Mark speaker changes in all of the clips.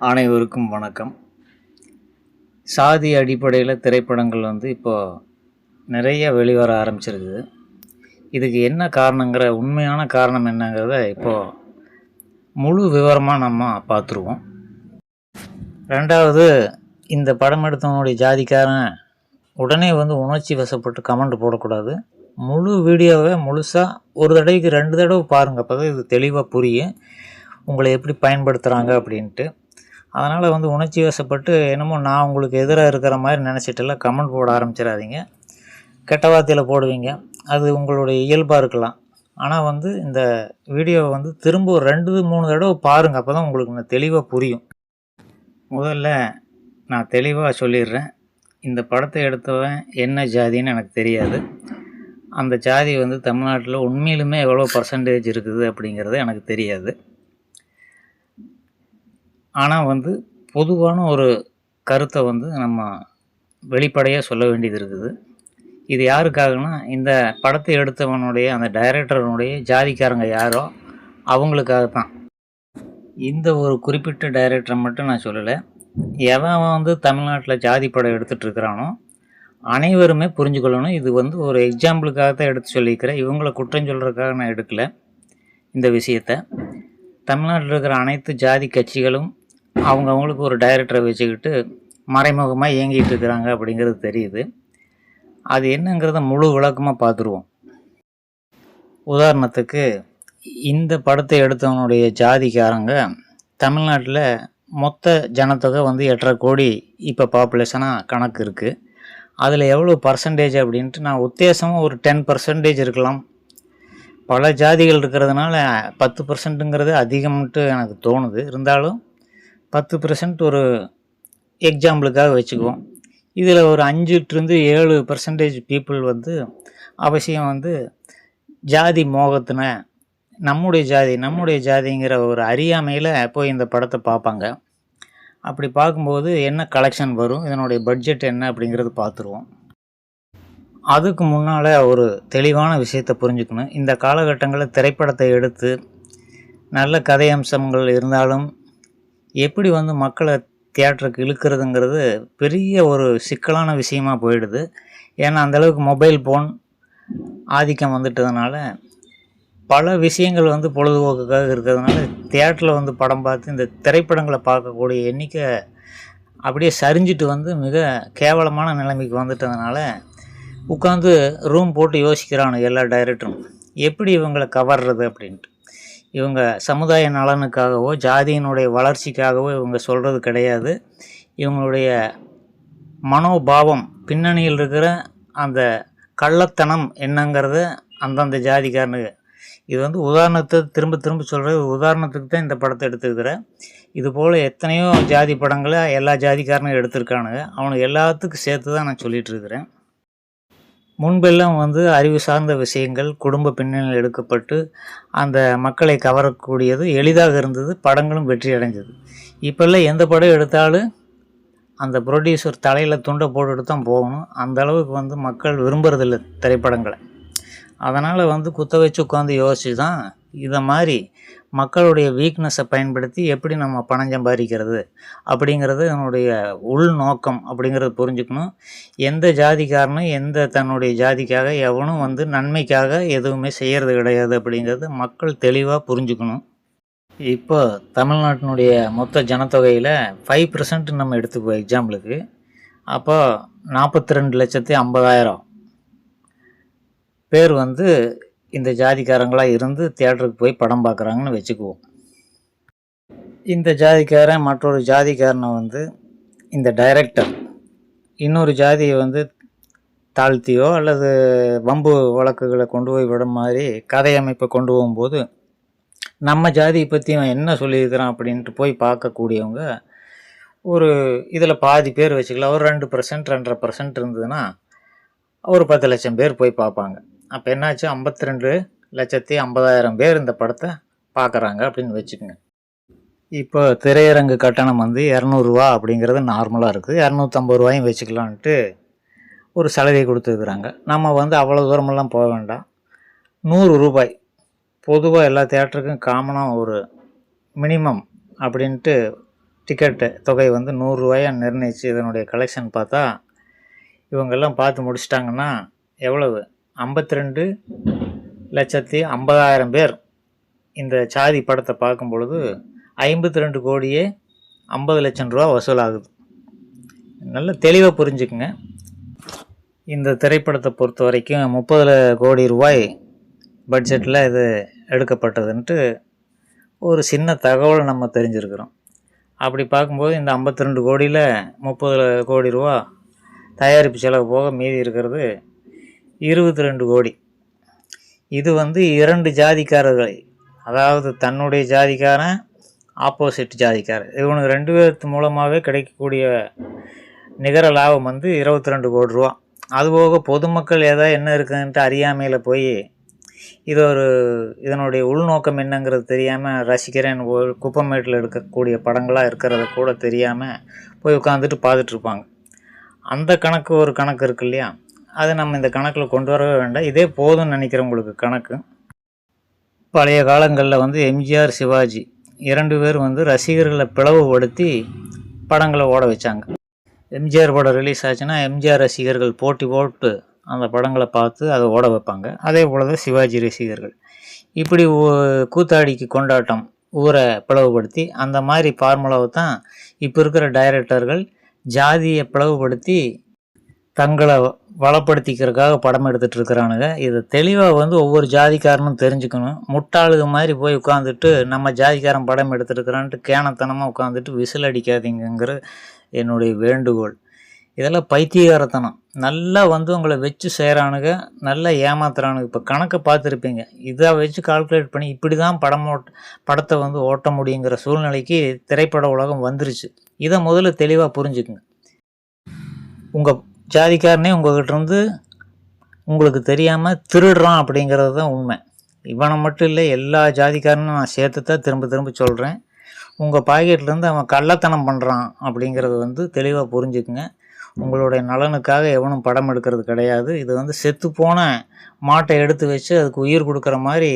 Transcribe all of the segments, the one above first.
Speaker 1: அனைவருக்கும் வணக்கம். சாதி அடிப்படையில் திரைப்படங்கள் இப்போது நிறைய வெளிவர ஆரம்பிச்சிருக்குது. இதுக்கு என்ன காரணங்கிற உண்மையான காரணம் என்னங்கிறத இப்போது முழு விவரமாக நம்ம பார்த்துருவோம். ரெண்டாவது, இந்த படம் எடுத்தவனுடைய ஜாதிக்காரன் உடனே உணர்ச்சி வசப்பட்டு கமெண்ட் போடக்கூடாது. முழு வீடியோவை முழுசாக ஒரு தடவைக்கு 2 தடவை பாருங்கள். அப்போ தான் இது தெளிவாக புரியும் உங்களை எப்படி பயன்படுத்துகிறாங்க அப்படின்ட்டு. அதனால் உணர்ச்சி வசப்பட்டு என்னமோ நான் உங்களுக்கு எதிராக இருக்கிற மாதிரி நினச்சிட்டுலாம் கமெண்ட் போட ஆரம்பிச்சிடாதீங்க. கெட்ட வார்த்தையில் போடுவீங்க, அது உங்களுடைய இயல்பாக இருக்கலாம். ஆனால் இந்த வீடியோவை திரும்ப ஒரு 2-3 தடவை பாருங்கள். அப்போ தான் உங்களுக்கு தெளிவாக புரியும். முதல்ல நான் தெளிவாக சொல்லிடுறேன், இந்த படத்தை எடுத்தவன் என்ன ஜாதின்னு எனக்கு தெரியாது. அந்த ஜாதி தமிழ்நாட்டில் உண்மையிலுமே எவ்வளோ பர்சன்டேஜ் இருக்குது அப்படிங்கிறது எனக்கு தெரியாது. ஆனால் பொதுவான ஒரு கருத்தை நம்ம வெளிப்படையாக சொல்ல வேண்டியது இருக்குது. இது யாருக்காகனா, இந்த படத்தை எடுத்தவனுடைய அந்த டைரக்டருடைய ஜாதிக்காரங்க யாரோ அவங்களுக்காக தான். இந்த ஒரு குறிப்பிட்ட டைரக்டரை மட்டும் நான் சொல்லலை. எவன் தமிழ்நாட்டில் ஜாதி படம் எடுத்துகிட்ருக்கிறானோ அனைவருமே புரிஞ்சுக்கொள்ளணும். இது ஒரு எக்ஸாம்பிளுக்காக தான் எடுத்து சொல்லிக்கிறேன். இவங்களை குற்றம் சொல்கிறதுக்காக நான் எடுக்கலை இந்த விஷயத்தை. தமிழ்நாட்டில் இருக்கிற அனைத்து ஜாதி கட்சிகளும் அவங்களுக்கு ஒரு டைரக்டரை வச்சுக்கிட்டு மறைமுகமாக இயங்கிட்டு இருக்கிறாங்க அப்படிங்கிறது தெரியுது. அது என்னங்கிறத முழு விளக்கமாக பார்த்துருவோம். உதாரணத்துக்கு, இந்த படத்தை எடுத்தவனுடைய ஜாதிக்காரங்க தமிழ்நாட்டில் மொத்த ஜனத்தொகை 8.5 கோடி இப்போ பாப்புலேஷனாக கணக்கு இருக்குது. அதில் எவ்வளோ பர்சன்டேஜ் அப்படின்ட்டு நான் உத்தேசமாக ஒரு 10% இருக்கலாம். பல ஜாதிகள் இருக்கிறதுனால 10%ங்கிறது அதிகம்ட்டு எனக்கு தோணுது. இருந்தாலும் 10% ஒரு எக்ஸாம்பிளுக்காக வச்சுக்குவோம். இதில் ஒரு 5-7% பீப்புள் அவசியம் ஜாதி மோகத்தின நம்முடைய ஜாதிங்கிற ஒரு அறியாமையில் போய் இந்த படத்தை பார்ப்பாங்க. அப்படி பார்க்கும்போது என்ன கலெக்ஷன் வரும், இதனுடைய பட்ஜெட் என்ன அப்படிங்கிறது பார்த்துருவோம். அதுக்கு முன்னால் ஒரு தெளிவான விஷயத்தை புரிஞ்சுக்கணும். இந்த காலகட்டங்களில் திரைப்படத்தை எடுத்து நல்ல கதை அம்சங்கள் இருந்தாலும் எப்படி மக்களை தியேட்டருக்கு இழுக்கிறதுங்கிறது பெரிய ஒரு சிக்கலான விஷயமாக போயிடுது. ஏன்னா அந்தளவுக்கு மொபைல் ஃபோன் ஆதிக்கம் வந்துட்டதுனால பல விஷயங்கள் பொழுதுபோக்குக்காக இருக்கிறதுனால தியேட்டரில் படம் பார்த்து இந்த திரைப்படங்களை பார்க்கக்கூடிய எண்ணிக்கை அப்படியே சரிஞ்சிட்டு மிக கேவலமான நிலைமைக்கு வந்துட்டதுனால உட்காந்து ரூம் போட்டு யோசிக்கிறானு எல்லா டைரக்டரும் எப்படி இவங்களை கவர்றது அப்படின்ட்டு. இவங்க சமுதாய நலனுக்காகவோ ஜாதியினுடைய வளர்ச்சிக்காகவோ இவங்க சொல்கிறது கிடையாது. இவங்களுடைய மனோபாவம் பின்னணியில் இருக்கிற அந்த கள்ளத்தனம் என்னங்கிறத அந்தந்த ஜாதிக்காரனுக்கு இது உதாரணத்தை திரும்ப திரும்ப சொல்கிறது உதாரணத்துக்கு தான் இந்த படத்தை எடுத்துருக்கிறேன். இதுபோல் எத்தனையோ ஜாதி படங்களை எல்லா ஜாதிக்காரனும் எடுத்திருக்கானுங்க. அவனுக்கு எல்லாத்துக்கும் சேர்த்து தான் நான் சொல்லிகிட்டு இருக்கிறேன். முன்பெல்லாம் அறிவு சார்ந்த விஷயங்கள் குடும்ப பின்னணியில் எடுக்கப்பட்டு அந்த மக்களை கவரக்கூடியது எளிதாக இருந்தது, படங்களும் வெற்றி அடைஞ்சது. இப்போல்லாம் எந்த படம் எடுத்தாலும் அந்த ப்ரொடியூசர் தலையில் துண்டை போட்டுட்டு தான் போகணும். அந்த அளவுக்கு மக்கள் விரும்புறதில்லை திரைப்படங்களை. அதனால் குத்த வச்சு உட்காந்து யோசிச்சு தான் இதை மாதிரி மக்களுடைய வீக்னஸை பயன்படுத்தி எப்படி நம்ம பணம் சம்பாதிக்கிறது அப்படிங்கிறது என்னுடைய உள்நோக்கம் அப்படிங்கிறத புரிஞ்சுக்கணும். எந்த ஜாதிக்காரனும் எந்த தன்னுடைய ஜாதிக்காக எவனும் நன்மைக்காக எதுவுமே செய்கிறது கிடையாது அப்படிங்கிறது மக்கள் தெளிவாக புரிஞ்சுக்கணும். இப்போ தமிழ்நாட்டினுடைய மொத்த ஜனத்தொகையில் 5% நம்ம எடுத்துக்குவோம் எக்ஸாம்பிளுக்கு. அப்போ 42,50,000 பேர் இந்த ஜாதிக்காரங்களாக இருந்து தியேட்டருக்கு போய் படம் பார்க்குறாங்கன்னு வச்சுக்குவோம். இந்த ஜாதிக்காரன் மற்றொரு ஜாதிக்காரனை இந்த டைரக்டர் இன்னொரு ஜாதியை தாழ்த்தியோ அல்லது வம்பு வழக்குகளை கொண்டு போய் விட மாதிரி கதை அமைப்பை கொண்டு போகும்போது நம்ம ஜாதியை பற்றி அவன் என்ன சொல்லியிருக்கிறான் அப்படின்ட்டு போய் பார்க்கக்கூடியவங்க ஒரு இதில் பாதி பேர் வச்சுக்கலாம். ஒரு 2%, 2.5% இருந்ததுன்னா ஒரு 10 லட்சம் பேர் போய் பார்ப்பாங்க. அப்போ என்னாச்சு, 52,50,000 பேர் இந்த படத்தை பார்க்குறாங்க அப்படின்னு வச்சுக்கோங்க. இப்போ திரையரங்கு கட்டணம் 200 ரூபா அப்படிங்கிறது நார்மலாக இருக்குது. 250 ரூபாயும் வச்சுக்கலான்ட்டு ஒரு சலுகை கொடுத்துருக்குறாங்க. நம்ம அவ்வளோ தூரமெல்லாம் போக வேண்டாம். 100 ரூபாய் பொதுவாக எல்லா தியேட்டருக்கும் காமனாக ஒரு மினிமம் அப்படின்ட்டு டிக்கெட்டு தொகை வந்து ரூ. 100 நிர்ணயித்து இதனுடைய கலெக்ஷன் பார்த்தா இவங்கெல்லாம் பார்த்து முடிச்சிட்டாங்கன்னா எவ்வளவு 52,50,000 பேர் இந்த சாதி படத்தை பார்க்கும் பொழுது 52 கோடியே 50 லட்சம் ரூபா வசூலாகுது. நல்ல தெளிவாக புரிஞ்சுக்குங்க. இந்த திரைப்படத்தை பொறுத்த வரைக்கும் 30 கோடி ரூபாய் பட்ஜெட்டில் இது எடுக்கப்பட்டதுன்ட்டு ஒரு சின்ன தகவல் நம்ம தெரிஞ்சிருக்கிறோம். அப்படி பார்க்கும்போது இந்த 52 கோடியில் 30 கோடி ரூபா தயாரிப்பு செலவு போக மீதி இருக்கிறது 22 கோடி. இது வந்து 2 ஜாதிக்காரர்களை, அதாவது தன்னுடைய ஜாதிக்காரன் ஆப்போசிட் ஜாதிக்காரர், இவனுக்கு 2 பேர்த்து மூலமாகவே கிடைக்கக்கூடிய நிகர லாபம் வந்து 22 கோடி ரூபா. அதுபோக பொதுமக்கள் ஏதாவது என்ன இருக்குன்ட்டு அறியாமையில் போய் இதனுடைய உள்நோக்கம் என்னங்கிறது தெரியாமல் ரசிக்கிறேன் குப்பமேட்டில் எடுக்கக்கூடிய படங்களாக இருக்கிறத கூட தெரியாமல் போய் உட்காந்துட்டு பார்த்துட்ருப்பாங்க. அந்த கணக்கு ஒரு கணக்கு இருக்கு இல்லையா, அதை நம்ம இந்த கணக்கில் கொண்டு வரவே வேண்டாம். இதே போதும்னு நினைக்கிறவங்களுக்கு கணக்கு. பழைய காலங்களில் வந்து எம்ஜிஆர் சிவாஜி 2 பேர் வந்து ரசிகர்களை பிளவுபடுத்தி படங்களை ஓட வச்சாங்க. எம்ஜிஆர் படம் ரிலீஸ் ஆச்சுன்னா எம்ஜிஆர் ரசிகர்கள் போட்டி போட்டு அந்த படங்களை பார்த்து அதை ஓட வைப்பாங்க. அதே போல் தான் சிவாஜி ரசிகர்கள் இப்படி கூத்தாடிக்கு கொண்டாட்டம் ஊரை பிளவுபடுத்தி அந்த மாதிரி ஃபார்முலாவை தான் இப்போ இருக்கிற டைரக்டர்கள் ஜாதியை பிளவுபடுத்தி தங்களை வளப்படுத்திக்கிறதுக்காக படம் எடுத்துகிட்டு இருக்கிறானுங்க. இது தெளிவாக வந்து ஒவ்வொரு ஜாதிக்காரனும் தெரிஞ்சுக்கணும். முட்டாளுக மாதிரி போய் உட்காந்துட்டு நம்ம ஜாதிக்காரன் படம் எடுத்துருக்கிறான்ட்டு கேனத்தனமாக உட்காந்துட்டு விசில் அடிக்காதீங்கிற என்னுடைய வேண்டுகோள். இதெல்லாம் பைத்தியகாரத்தனம். நல்லா வந்து உங்களை வச்சு செய்கிறானுங்க, நல்லா ஏமாத்துறானுங்க. இப்போ கணக்கை பார்த்துருப்பீங்க, இதை வச்சு கால்குலேட் பண்ணி இப்படி தான் படத்தை வந்து ஓட்ட முடியுங்கிற சூழ்நிலைக்கு திரைப்பட உலகம் வந்துருச்சு. இதை முதல்ல தெளிவாக புரிஞ்சுக்குங்க. உங்கள் ஜாதிக்காரனே உங்கள்கிட்ட இருந்து உங்களுக்கு தெரியாமல் திருடுறான் அப்படிங்கிறது தான் உண்மை. இவனை மட்டும் இல்லை, எல்லா ஜாதிக்காரனும் நான் சேர்த்து தான் திரும்ப திரும்ப சொல்கிறேன். உங்கள் பாக்கெட்லேருந்து அவன் கள்ளத்தனம் பண்ணுறான் அப்படிங்கிறது வந்து தெளிவாக புரிஞ்சுக்குங்க. உங்களுடைய நலனுக்காக எவனும் படம் எடுக்கிறது கிடையாது. இது வந்து செத்துப்போன மாட்டை எடுத்து வச்சு அதுக்கு உயிர் கொடுக்குற மாதிரி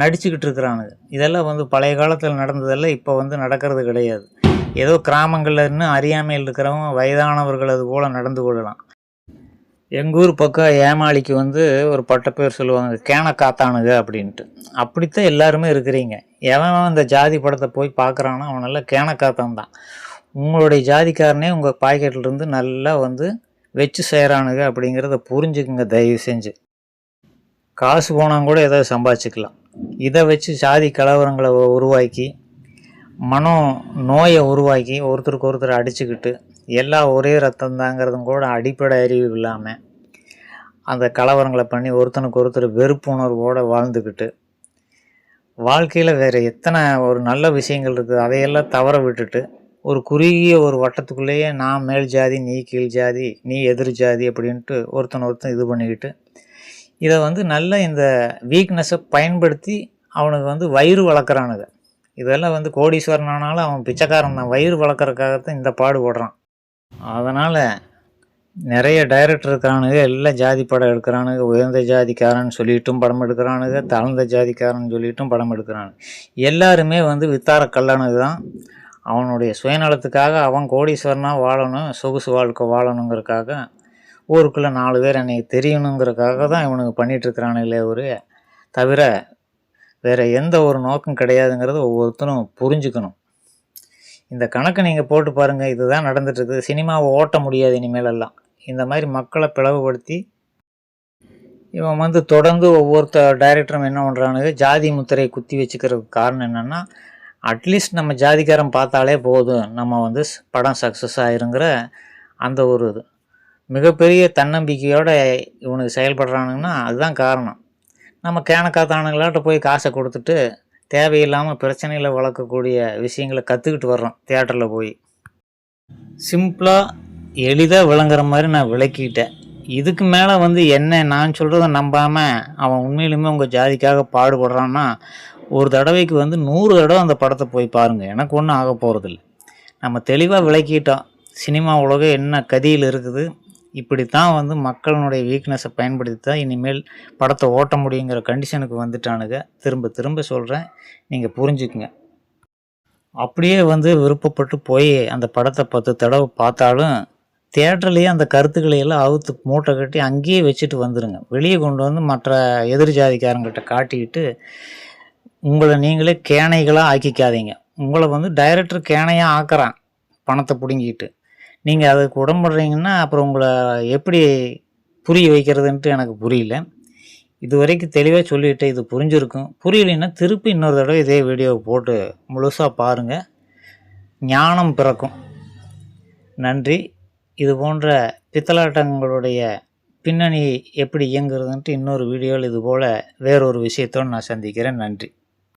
Speaker 1: நடிச்சுக்கிட்டு இருக்கிறானுங்க. இதெல்லாம் வந்து பழைய காலத்தில் நடந்ததெல்லாம் இப்போ வந்து நடக்கிறது கிடையாது. ஏதோ கிராமங்களில் இன்னும் அறியாமையில் இருக்கிறவங்க வயதானவர்கள் அது போல் நடந்து கொள்ளலாம். எங்கள் ஊர் பக்கம் ஏமாளிக்கு வந்து ஒரு பட்டப்பேர் சொல்லுவாங்க, கேன காத்தானுங்க அப்படின்ட்டு. அப்படித்தான் எல்லாருமே இருக்கிறீங்க. எவன் இந்த ஜாதி படத்தை போய் பார்க்குறானோ அவனெல்லாம் கேன காத்தான் தான். உங்களுடைய ஜாதிக்காரனே உங்கள் பாக்கெட்லேருந்து நல்லா வந்து வச்சு செய்கிறானுங்க அப்படிங்கிறத புரிஞ்சுக்குங்க தயவு செஞ்சு. காசு போனால் கூட ஏதாவது சம்பாதிச்சுக்கலாம். இதை வச்சு ஜாதி கலவரங்களை உருவாக்கி நோயை உருவாக்கி ஒருத்தருக்கு ஒருத்தர் அடிச்சுக்கிட்டு எல்லாம் ஒரே ரத்தம் தாங்கிறதும் கூட அடிப்படை அறிவு இல்லாமல் அந்த கலவரங்களை பண்ணி ஒருத்தனுக்கு ஒருத்தர் வெறுப்பு உணர்வோடு வாழ்ந்துக்கிட்டு வாழ்க்கையில் வேறு எத்தனை ஒரு நல்ல விஷயங்கள் இருக்குது அதையெல்லாம் தவற விட்டுட்டு ஒரு குறுகிய ஒரு வட்டத்துக்குள்ளேயே நான் மேல் ஜாதி, நீ கீழ் ஜாதி, நீ எதிர் ஜாதி அப்படின்ட்டு ஒருத்தன் இது பண்ணிக்கிட்டு இதை வந்து நல்ல இந்த வீக்னஸை பயன்படுத்தி அவனுக்கு வந்து வயிறு வளர்க்குறானுங்க. இதெல்லாம் வந்து கோடீஸ்வரன் ஆனாலும் அவன் பிச்சைக்காரன் தான். வயிறு வளர்க்குறதுக்காகத்தான் இந்த பாடுபடுறான். அதனால் நிறைய டைரக்டர் இருக்கிறானுங்க, எல்லாம் ஜாதி படம் எடுக்கிறானுங்க. உயர்ந்த ஜாதிக்காரன் சொல்லிட்டும் படம் எடுக்கிறானுங்க, தாழ்ந்த ஜாதிக்காரன் சொல்லிட்டும் படம் எடுக்கிறானுங்க. எல்லாருமே வந்து வித்தார கல்லானது தான். அவனுடைய சுயநலத்துக்காக அவன் கோடீஸ்வரனாக வாழணும், சொகுசு வாழ்க்கை வாழணுங்கிறதுக்காக ஊருக்குள்ளே 4 பேர் என்னை தெரியணுங்கிறதுக்காக தான் இவனுக்கு பண்ணிகிட்ருக்கிறானுங்களே தவிர வேறு எந்த ஒரு நோக்கம் கிடையாதுங்கிறத ஒவ்வொருத்தரும் புரிஞ்சுக்கணும். இந்த கணக்கை நீங்கள் போட்டு பாருங்கள், இதுதான் நடந்துகிட்ருக்குது. சினிமாவை ஓட்ட முடியாது இனிமேலெல்லாம். இந்த மாதிரி மக்களை பிளவுபடுத்தி இவன் வந்து தொடர்ந்து டைரக்டரும் என்ன பண்ணுறானுங்க, ஜாதி முத்திரையை குத்தி வச்சுக்கிறதுக்கு காரணம் என்னென்னா, அட்லீஸ்ட் நம்ம ஜாதிக்காரன் பார்த்தாலே போதும், நம்ம வந்து படம் சக்ஸஸ் ஆகிருங்கிற அந்த ஒரு மிகப்பெரிய தன்னம்பிக்கையோடு இவனுக்கு செயல்படுறானுங்கன்னா அதுதான் காரணம். நம்ம கேனக்காத்தானுங்களாட்ட போய் காசை கொடுத்துட்டு தேவையில்லாமல் பிரச்சனைகளை வளர்க்கக்கூடிய விஷயங்களை கற்றுக்கிட்டு வர்றோம் தியேட்டரில் போய். சிம்பிளாக எளிதாக விளங்குற மாதிரி நான் விளக்கிட்டேன். இதுக்கு மேலே வந்து என்ன நான் சொல்கிறத நம்பாமல் அவன் உண்மையிலுமே உங்கள் ஜாதிக்காக பாடுபடுறான்னா ஒரு தடவைக்கு வந்து 100 தடவை அந்த படத்தை போய் பாருங்கள். எனக்கு ஒன்றும் ஆக போகிறதில்ல. நம்ம தெளிவாக விளக்கிட்டோம் சினிமா உலகம் என்ன கதியில் இருக்குது. இப்படித்தான் வந்து மக்களுடைய வீக்னஸை பயன்படுத்தி தான் இனிமேல் படத்தை ஓட்ட முடியுங்கிற கண்டிஷனுக்கு வந்துட்டானுங்க. திரும்ப திரும்ப சொல்கிறேன், நீங்கள் புரிஞ்சுக்குங்க. அப்படியே வந்து விருப்பப்பட்டு போய் அந்த படத்தை 10 தடவை பார்த்தாலும் தியேட்டர்லேயே அந்த கருத்துக்களை எல்லாம் அவுத்து மூட்டை கட்டி அங்கேயே வச்சுட்டு வந்துடுங்க. வெளியே கொண்டு வந்து மற்ற எதிர் ஜாதிக்காரங்கிட்ட காட்டிக்கிட்டு உங்களை நீங்களே கேனைகளாக ஆக்கிக்காதீங்க. உங்களை வந்து டைரக்டர் கேனையாக ஆக்குறான் பணத்தை பிடுங்கிட்டு. நீங்கள் அதுக்கு உடம்படுறீங்கன்னா அப்புறம் உங்களை எப்படி புரிய வைக்கிறதுன்ட்டு எனக்கு புரியல. இது வரைக்கும் தெளிவாக சொல்லிவிட்டு இது புரிஞ்சிருக்கும். புரியலைன்னா திருப்பி இன்னொரு தடவை இதே வீடியோவை போட்டு முழுசாக பாருங்கள். ஞானம் பிறக்கும். நன்றி. இது போன்ற பித்தலாட்டங்களுடைய பின்னணி எப்படி இயங்குறதுன்ட்டு இன்னொரு வீடியோவில் இது போல் வேறொரு விஷயத்தோடு நான் சந்திக்கிறேன். நன்றி.